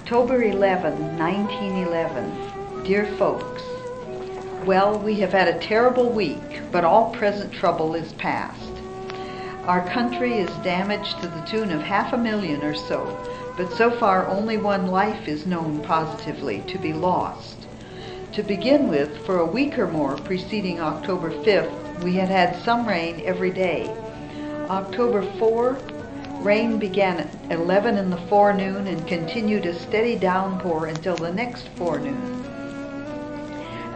October 11, 1911. Dear folks, well, we have had a terrible week, but all present trouble is past. Our country is damaged to the tune of 500,000 or so, but so far only one life is known positively to be lost. To begin with, for a week or more preceding October 5th, we had had some rain every day. October 4, rain began at 11 in the forenoon and continued a steady downpour until the next forenoon.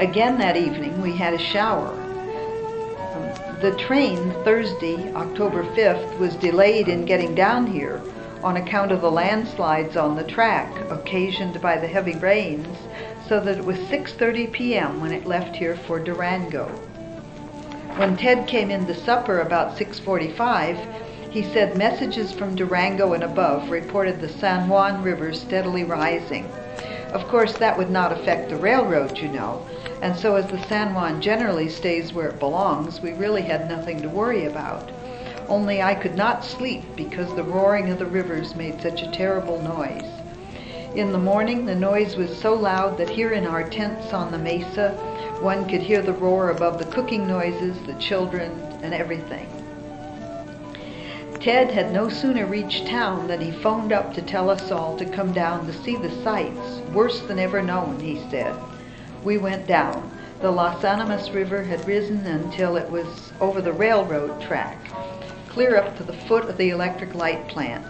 Again that evening we had a shower. The train Thursday, October 5th, was delayed in getting down here on account of the landslides on the track occasioned by the heavy rains, so that it was 6:30 p.m. when it left here for Durango. When Ted came in to supper about 6:45, he said messages from Durango and above reported the San Juan River steadily rising. Of course, that would not affect the railroad, you know, and so as the San Juan generally stays where it belongs, we really had nothing to worry about. Only I could not sleep because the roaring of the rivers made such a terrible noise. In the morning, the noise was so loud that here in our tents on the mesa, one could hear the roar above the cooking noises, the children, and everything. Ted had no sooner reached town than he phoned up to tell us all to come down to see the sights, worse than ever known, he said. We went down. The Las Animas River had risen until it was over the railroad track, clear up to the foot of the electric light plant.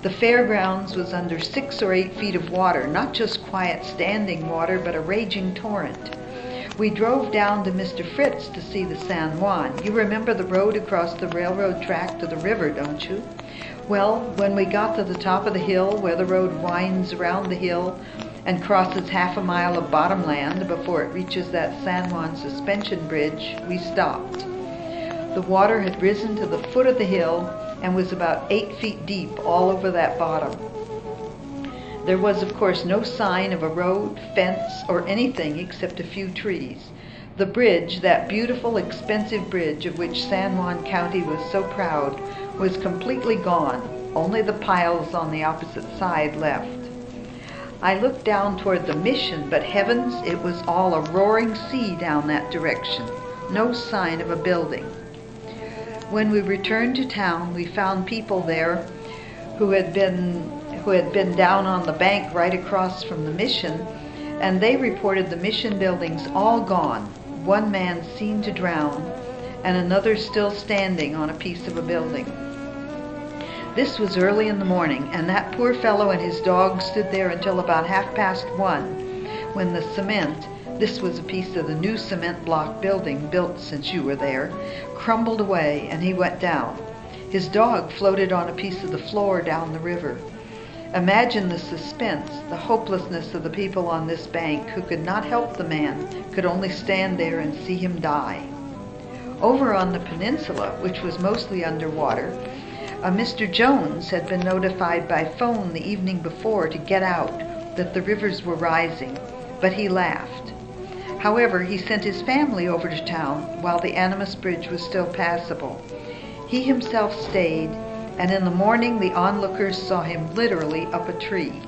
The fairgrounds was under 6 or 8 feet of water, not just quiet standing water, but a raging torrent. We drove down to Mr. Fritz to see the San Juan. You remember the road across the railroad track to the river, don't you? Well, when we got to the top of the hill, where the road winds around the hill and crosses half a mile of bottomland before it reaches that San Juan suspension bridge, we stopped. The water had risen to the foot of the hill and was about 8 feet deep all over that bottom. There was, of course, no sign of a road, fence, or anything except a few trees. The bridge, that beautiful, expensive bridge of which San Juan County was so proud, was completely gone, only the piles on the opposite side left. I looked down toward the mission, but heavens, it was all a roaring sea down that direction. No sign of a building. When we returned to town, we found people there who had been down on the bank right across from the mission, and they reported the mission buildings all gone, one man seen to drown, and another still standing on a piece of a building. This was early in the morning, and that poor fellow and his dog stood there until about 1:30, when the cement, this was a piece of the new cement block building built since you were there, crumbled away and he went down. His dog floated on a piece of the floor down the river. Imagine the suspense, the hopelessness of the people on this bank who could not help the man, could only stand there and see him die. Over on the peninsula, which was mostly underwater, Mr. Jones had been notified by phone the evening before to get out, that the rivers were rising, but he laughed. However, he sent his family over to town while the Animas Bridge was still passable. He himself stayed, and in the morning the onlookers saw him literally up a tree.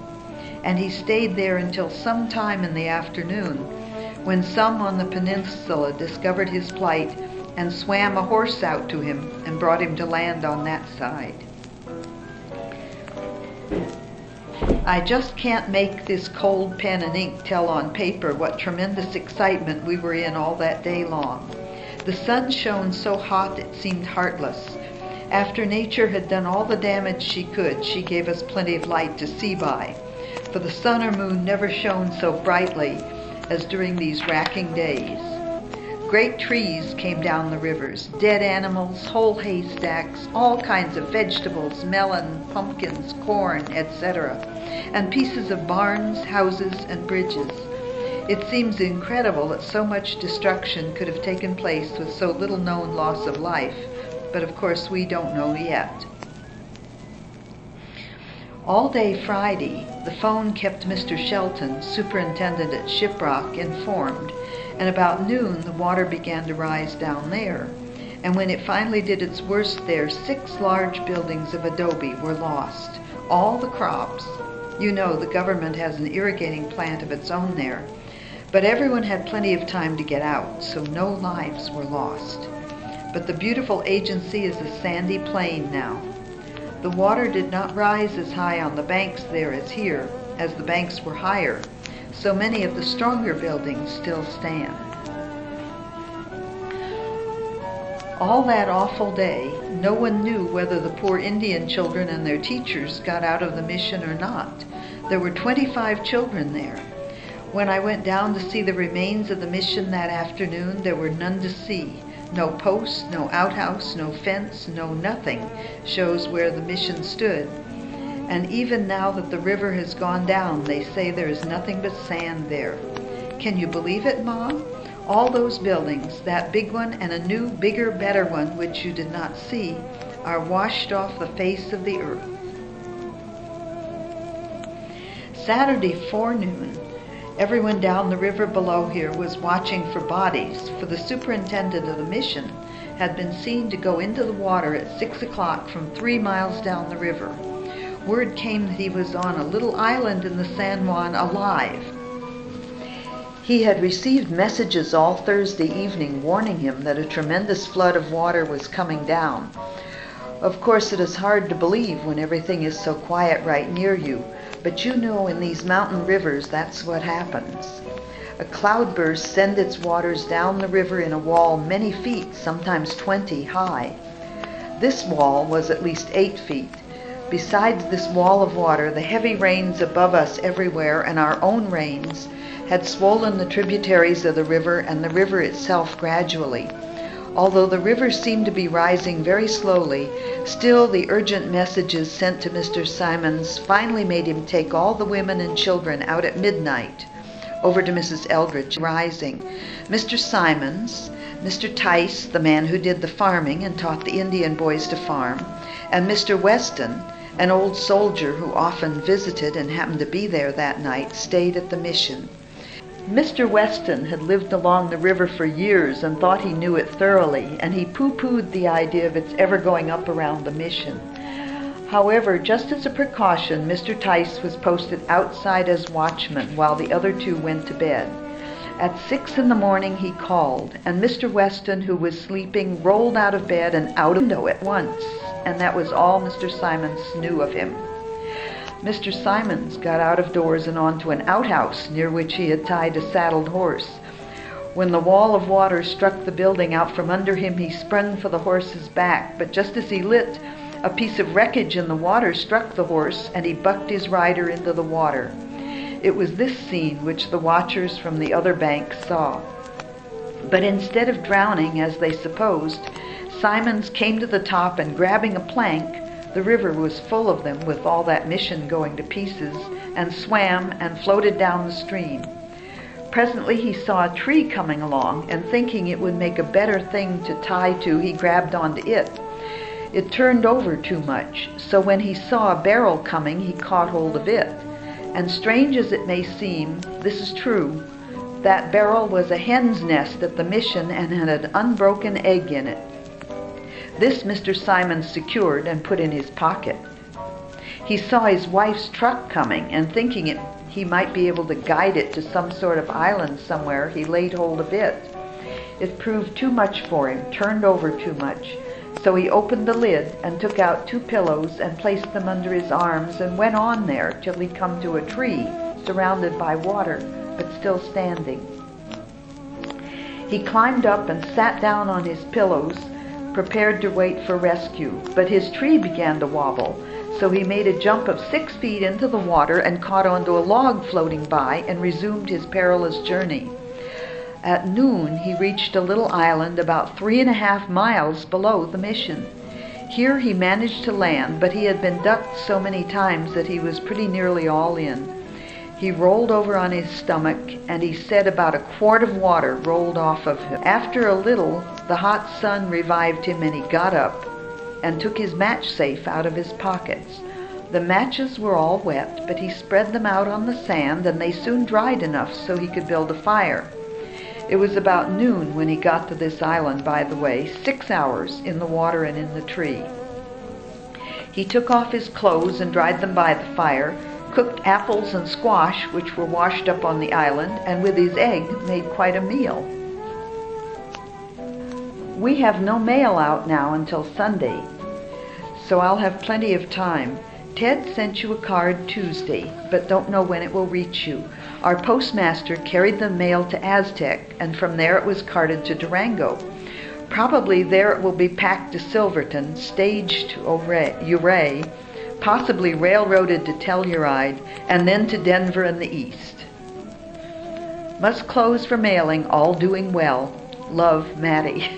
And he stayed there until sometime in the afternoon, when some on the peninsula discovered his plight and swam a horse out to him and brought him to land on that side. I just can't make this cold pen and ink tell on paper what tremendous excitement we were in all that day long. The sun shone so hot it seemed heartless. After nature had done all the damage she could, she gave us plenty of light to see by, for the sun or moon never shone so brightly as during these racking days. Great trees came down the rivers, dead animals, whole haystacks, all kinds of vegetables, melon, pumpkins, corn, etc., and pieces of barns, houses, and bridges. It seems incredible that so much destruction could have taken place with so little known loss of life, but of course we don't know yet. All day Friday, the phone kept Mr. Shelton, superintendent at Shiprock, informed, and about noon the water began to rise down there. And when it finally did its worst there, 6 large buildings of adobe were lost, all the crops, You know, the government has an irrigating plant of its own there. But everyone had plenty of time to get out, so no lives were lost. But the beautiful agency is a sandy plain now. The water did not rise as high on the banks there as here, as the banks were higher, so many of the stronger buildings still stand. All that awful day, no one knew whether the poor Indian children and their teachers got out of the mission or not. There were 25 children there. When I went down to see the remains of the mission that afternoon, there were none to see. No post, no outhouse, no fence, no nothing shows where the mission stood. And even now that the river has gone down, they say there is nothing but sand there. Can you believe it, Ma? All those buildings, that big one and a new, bigger, better one, which you did not see, are washed off the face of the earth. Saturday forenoon, everyone down the river below here was watching for bodies, for the superintendent of the mission had been seen to go into the water at 6 o'clock from 3 miles down the river. Word came that he was on a little island in the San Juan alive. He had received messages all Thursday evening warning him that a tremendous flood of water was coming down. Of course, it is hard to believe when everything is so quiet right near you, but you know in these mountain rivers that's what happens. A cloudburst sends its waters down the river in a wall many feet, sometimes 20 high. This wall was at least 8 feet. Besides this wall of water, the heavy rains above us everywhere and our own rains had swollen the tributaries of the river and the river itself gradually. Although the river seemed to be rising very slowly, still the urgent messages sent to Mr. Simons finally made him take all the women and children out at midnight over to Mrs. Eldridge rising. Mr. Simons, Mr. Tice, the man who did the farming and taught the Indian boys to farm, and Mr. Weston, an old soldier who often visited and happened to be there that night, stayed at the mission. Mr. Weston had lived along the river for years and thought he knew it thoroughly, and he pooh-poohed the idea of its ever going up around the mission. However, just as a precaution, Mr. Tice was posted outside as watchman while the other two went to bed. At 6 in the morning he called, and Mr. Weston, who was sleeping, rolled out of bed and out of the window at once, and that was all Mr. Simons knew of him. Mr. Simons got out of doors and onto an outhouse near which he had tied a saddled horse. When the wall of water struck the building out from under him, he sprung for the horse's back, but just as he lit, a piece of wreckage in the water struck the horse, and he bucked his rider into the water. It was this scene which the watchers from the other bank saw. But instead of drowning, as they supposed, Simons came to the top and, grabbing a plank, the river was full of them with all that mission going to pieces, and swam and floated down the stream. Presently he saw a tree coming along, and thinking it would make a better thing to tie to, he grabbed onto it. It turned over too much, so when he saw a barrel coming, he caught hold of it. And strange as it may seem, this is true, that barrel was a hen's nest at the mission and had an unbroken egg in it. This Mr. Simons secured and put in his pocket. He saw his wife's truck coming, and thinking he might be able to guide it to some sort of island somewhere, he laid hold of it. It proved too much for him, turned over too much, so he opened the lid and took out 2 pillows and placed them under his arms and went on there till he come to a tree surrounded by water but still standing. He climbed up and sat down on his pillows, prepared to wait for rescue, but his tree began to wobble, so he made a jump of 6 feet into the water and caught onto a log floating by and resumed his perilous journey. At noon he reached a little island about 3.5 miles below the mission. Here he managed to land, but he had been ducked so many times that he was pretty nearly all in. He rolled over on his stomach, and he said about a quart of water rolled off of him. After a little, the hot sun revived him, and he got up and took his match safe out of his pockets. The matches were all wet, but he spread them out on the sand, and they soon dried enough so he could build a fire. It was about noon when he got to this island, by the way, 6 hours in the water and in the tree. He took off his clothes and dried them by the fire, cooked apples and squash, which were washed up on the island, and with his egg made quite a meal. We have no mail out now until Sunday, so I'll have plenty of time. Ted sent you a card Tuesday, but don't know when it will reach you. Our postmaster carried the mail to Aztec, and from there it was carted to Durango. Probably there it will be packed to Silverton, staged to Ouray, possibly railroaded to Telluride, and then to Denver and the East. Must close for mailing, all doing well. Love, Maddie.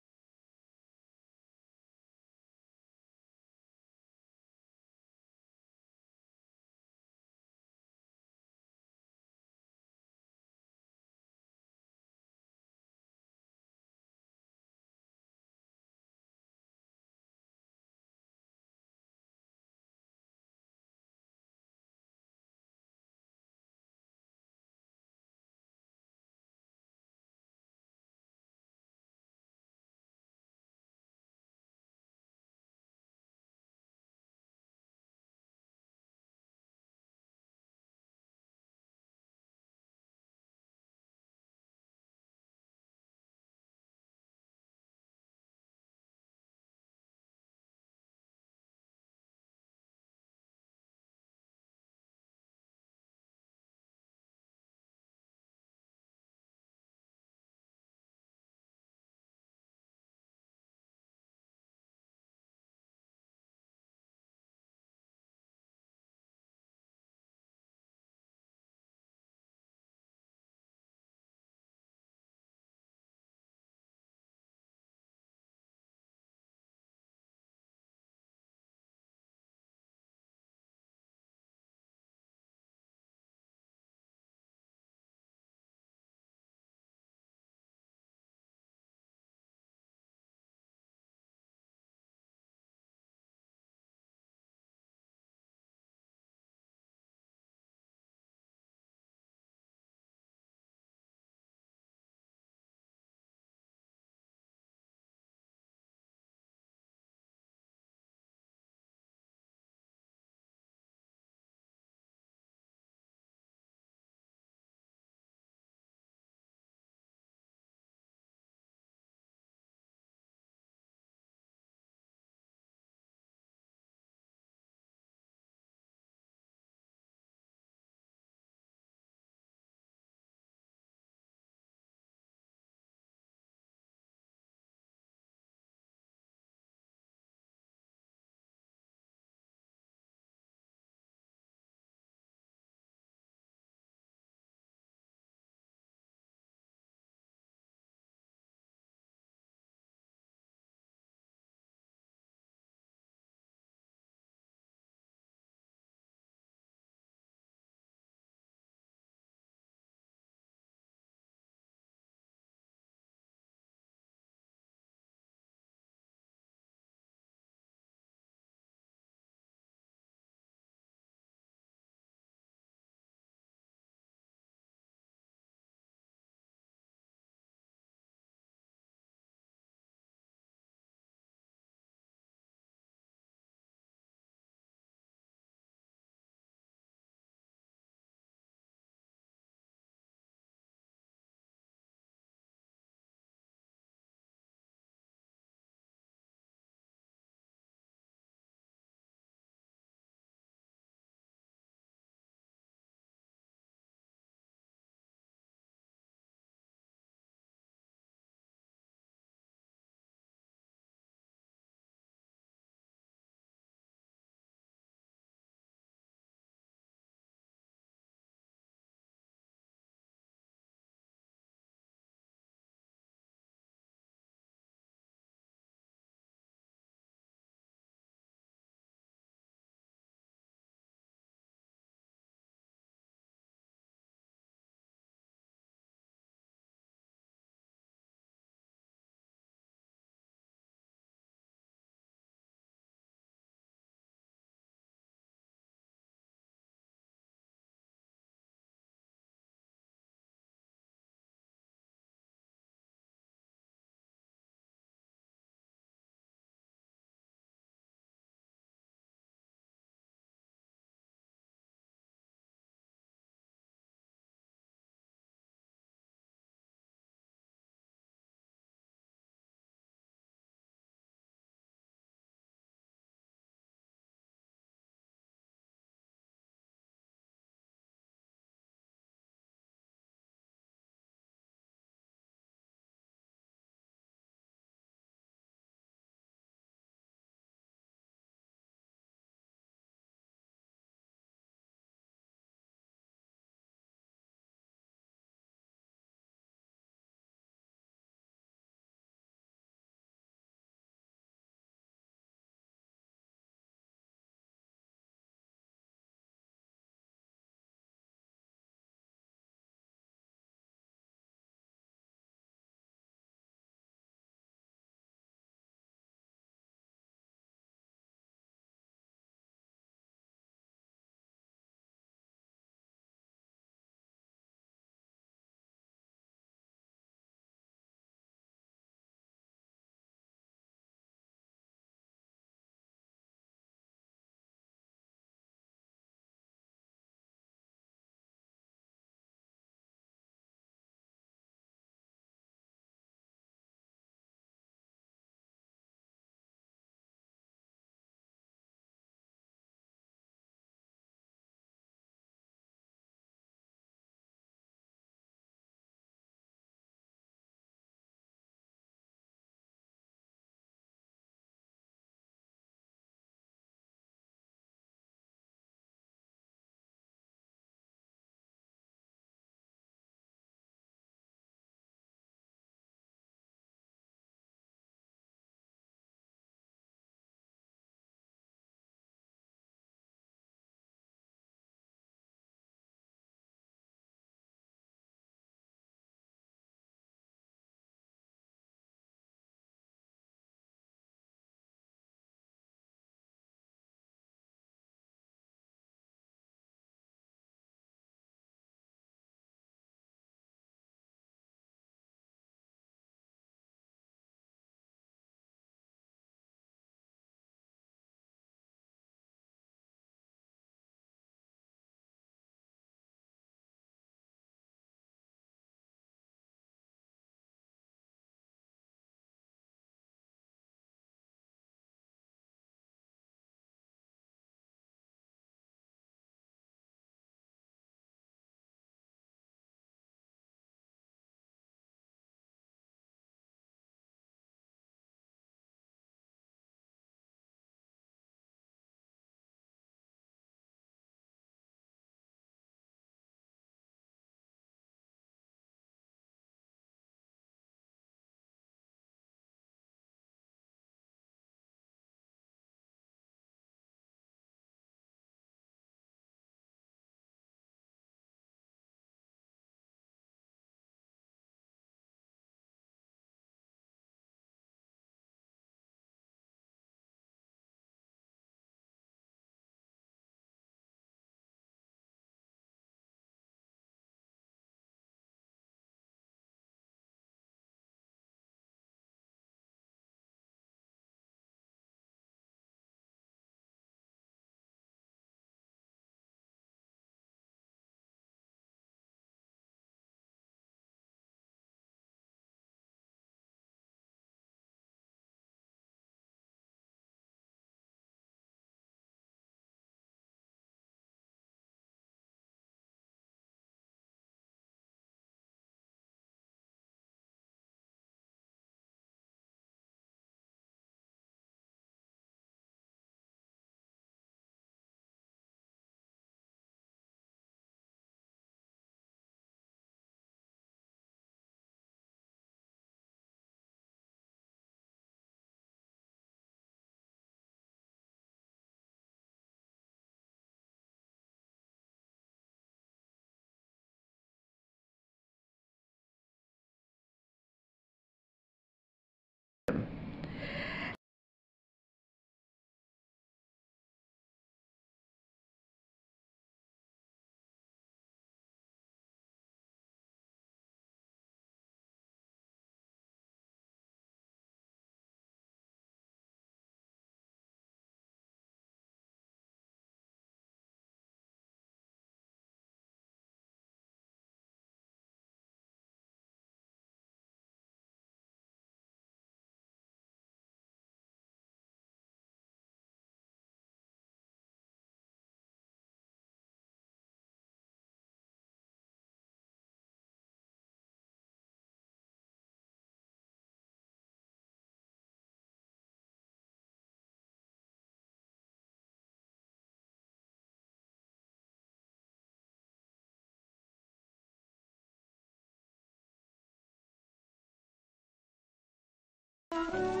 Bye.